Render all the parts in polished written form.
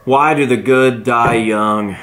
Why do the good die young?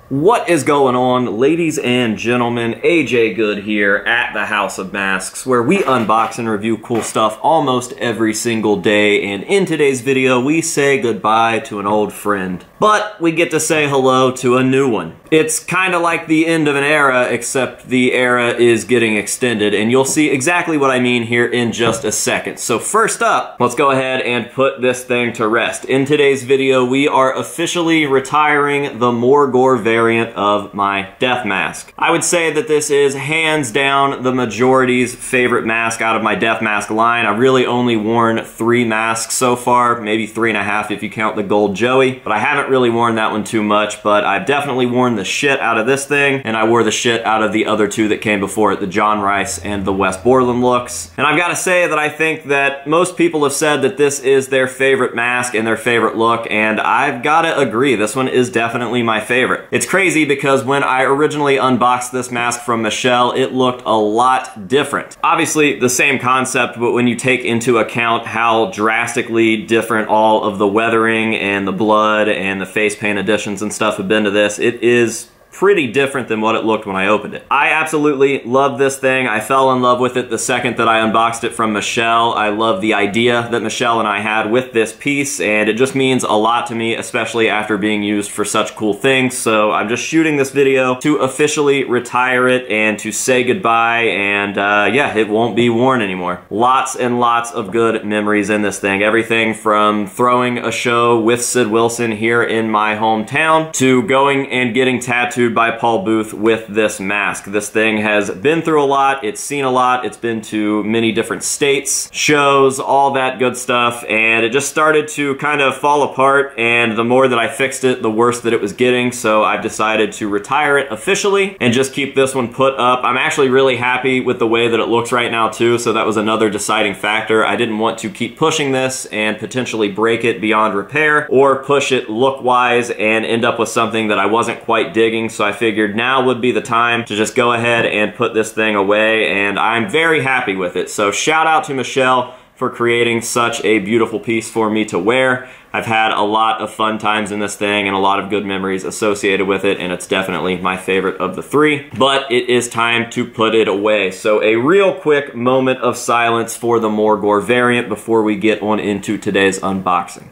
What is going on, ladies and gentlemen? AJ Good here at the House of Masks, where we unbox and review cool stuff almost every single day, and in today's video we say goodbye to an old friend. But we get to say hello to a new one. It's kind of like the end of an era, except the era is getting extended, and you'll see exactly what I mean here in just a second. So first up, let's go ahead and put this thing to rest. In today's video, we are officially retiring the Morgor variant of my death mask. I would say that this is hands down the majority's favorite mask out of my death mask line. I've really only worn 3 masks so far, maybe 3.5 if you count the gold Joey, but I haven't really worn that one too much. But I've definitely worn the shit out of this thing, and I wore the shit out of the other 2 that came before it, the John Rice and the West Borland looks. And I've got to say that I think that most people have said that this is their favorite mask and their favorite look, and I've got to agree, this one is definitely my favorite. It's crazy because when I originally unboxed this mask from Michelle, it looked a lot different. Obviously the same concept, but when you take into account how drastically different all of the weathering and the blood and the face paint additions and stuff have been to this, it is pretty different than what it looked when I opened it. I absolutely love this thing. I fell in love with it the second that I unboxed it from Michelle. I love the idea that Michelle and I had with this piece, and it just means a lot to me, especially after being used for such cool things. So I'm just shooting this video to officially retire it and to say goodbye, and yeah, it won't be worn anymore. Lots and lots of good memories in this thing. Everything from throwing a show with Sid Wilson here in my hometown to going and getting tattooed by Paul Booth with this mask. This thing has been through a lot, it's seen a lot, it's been to many different states, shows, all that good stuff, and it just started to kind of fall apart, and the more that I fixed it, the worse that it was getting, so I've decided to retire it officially and just keep this one put up. I'm actually really happy with the way that it looks right now too, so that was another deciding factor. I didn't want to keep pushing this and potentially break it beyond repair, or push it look-wise and end up with something that I wasn't quite digging. So I figured now would be the time to just go ahead and put this thing away, and I'm very happy with it. So shout out to Michelle for creating such a beautiful piece for me to wear. I've had a lot of fun times in this thing and a lot of good memories associated with it, and it's definitely my favorite of the 3, but it is time to put it away. So a real quick moment of silence for the Morgor variant before we get on into today's unboxing.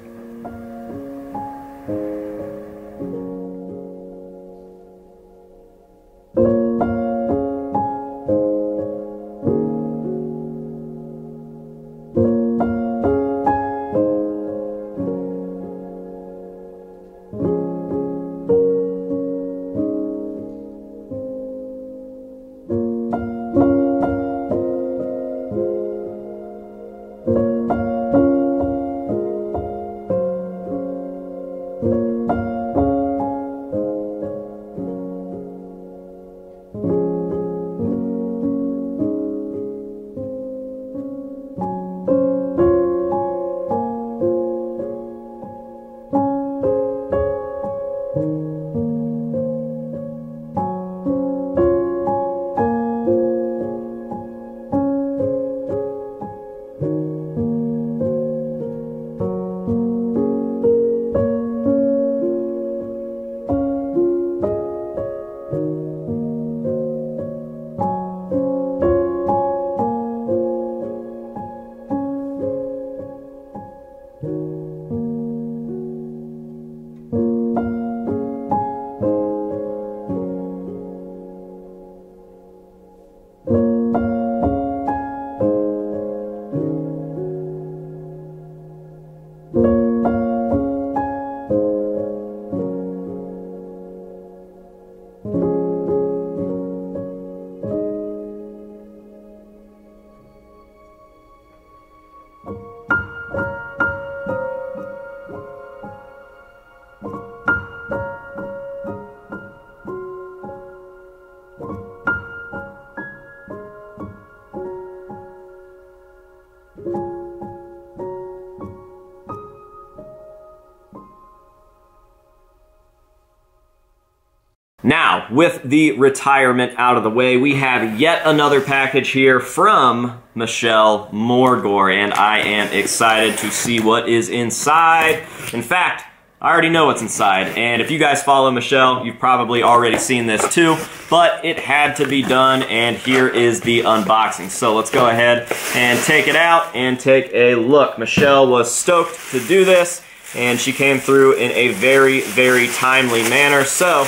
Now, with the retirement out of the way, we have yet another package here from Michelle Morgor, and I am excited to see what is inside. In fact, I already know what's inside, and if you guys follow Michelle, you've probably already seen this too, but it had to be done, and here is the unboxing. So let's go ahead and take it out and take a look. Michelle was stoked to do this, and she came through in a very, very timely manner, so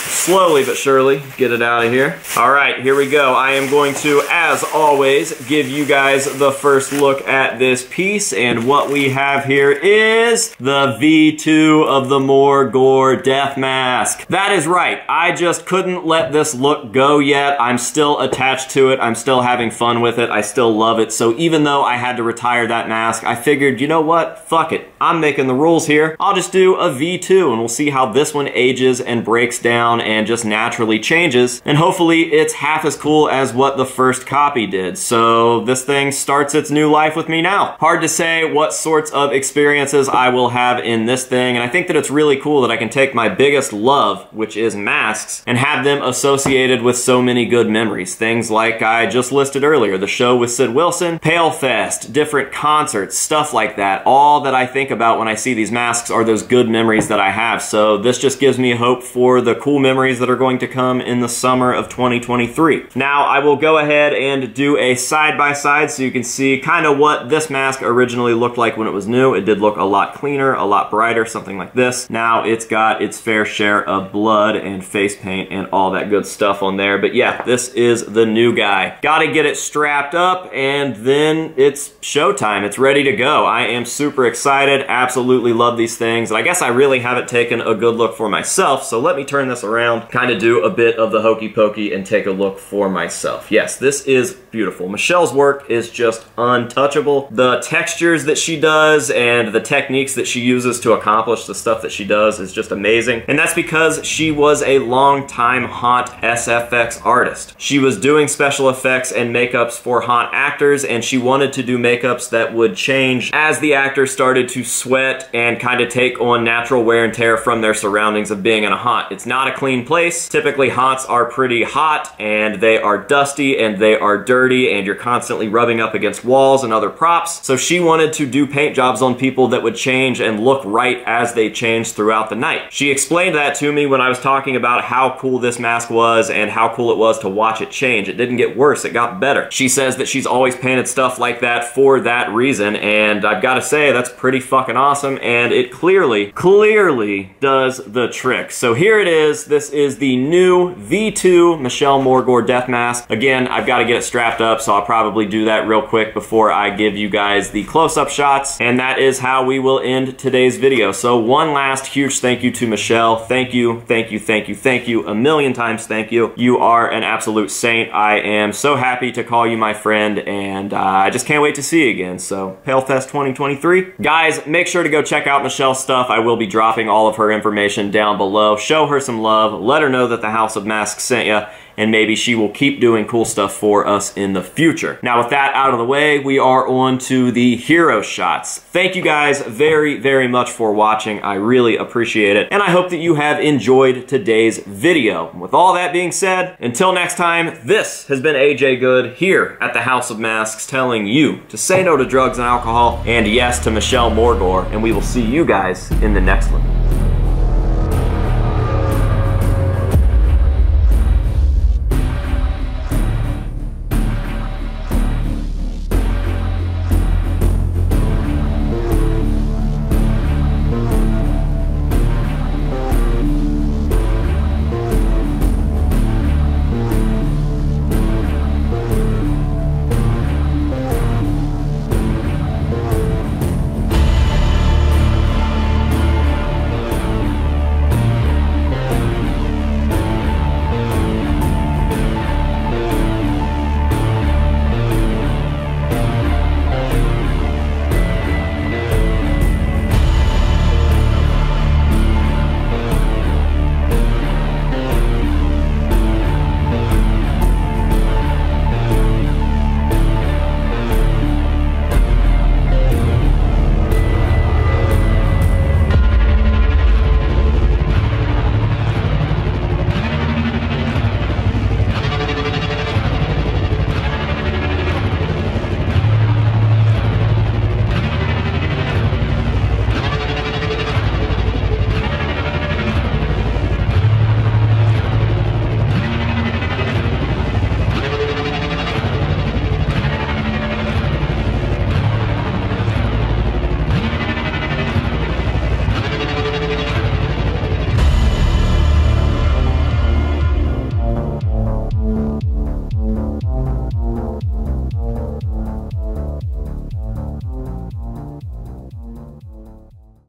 slowly but surely get it out of here. All right, here we go. I am going to, as always, give you guys the first look at this piece, and what we have here is the V2 of the Morgor Death Mask. That is right, I just couldn't let this look go yet. I'm still attached to it, I'm still having fun with it, I still love it, so even though I had to retire that mask, I figured, you know what, fuck it, I'm making the rules here. I'll just do a V2, and we'll see how this one ages and breaks down and just naturally changes, and hopefully it's half as cool as what the first copy did. So this thing starts its new life with me now. Hard to say what sorts of experiences I will have in this thing, and I think that it's really cool that I can take my biggest love, which is masks, and have them associated with so many good memories. Things like I just listed earlier, the show with Sid Wilson, Pale Fest, different concerts, stuff like that. All that I think about when I see these masks are those good memories that I have. So this just gives me hope for the cool memories that are going to come in the summer of 2023. Now, I will go ahead and do a side-by-side so you can see kind of what this mask originally looked like when it was new. It did look a lot cleaner, a lot brighter, something like this. Now, it's got its fair share of blood and face paint and all that good stuff on there. But yeah, this is the new guy. Gotta get it strapped up, and then it's showtime. It's ready to go. I am super excited, absolutely love these things, and I guess I really haven't taken a good look for myself, so let me turn this around, kind of do a bit of the hokey pokey and take a look for myself. Yes, this is beautiful. Michelle's work is just untouchable. The textures that she does and the techniques that she uses to accomplish the stuff that she does is just amazing. And that's because she was a long-time haunt SFX artist. She was doing special effects and makeups for haunt actors, and she wanted to do makeups that would change as the actors started to sweat and kind of take on natural wear and tear from their surroundings of being in a haunt. It's not a clean place. Typically, haunts are pretty hot, and they are dusty, and they are dirty, and you're constantly rubbing up against walls and other props. So she wanted to do paint jobs on people that would change and look right as they changed throughout the night. She explained that to me when I was talking about how cool this mask was and how cool it was to watch it change. It didn't get worse, it got better. She says that she's always painted stuff like that for that reason, and I've got to say, that's pretty fucking awesome, and it clearly does the trick. So here it is. This is the new V2 Michelle Morgor Death Mask. Again, I've got to get it strapped up, so I'll probably do that real quick before I give you guys the close-up shots, and that is how we will end today's video. So one last huge thank you to Michelle. Thank you, thank you, thank you, thank you, a million times thank you. You are an absolute saint. I am so happy to call you my friend, and I just can't wait to see you again. So, Palefest 2023. Guys, make sure to go check out Michelle's stuff. I will be dropping all of her information down below. Show her some love. Let her know that the House of Masks sent you, and maybe she will keep doing cool stuff for us in the future. Now, with that out of the way, we are on to the hero shots. Thank you guys very, very much for watching. I really appreciate it, and I hope that you have enjoyed today's video. With all that being said, until next time, this has been AJ Good here at the House of Masks, telling you to say no to drugs and alcohol, and yes to Michelle Morgor, and we will see you guys in the next one.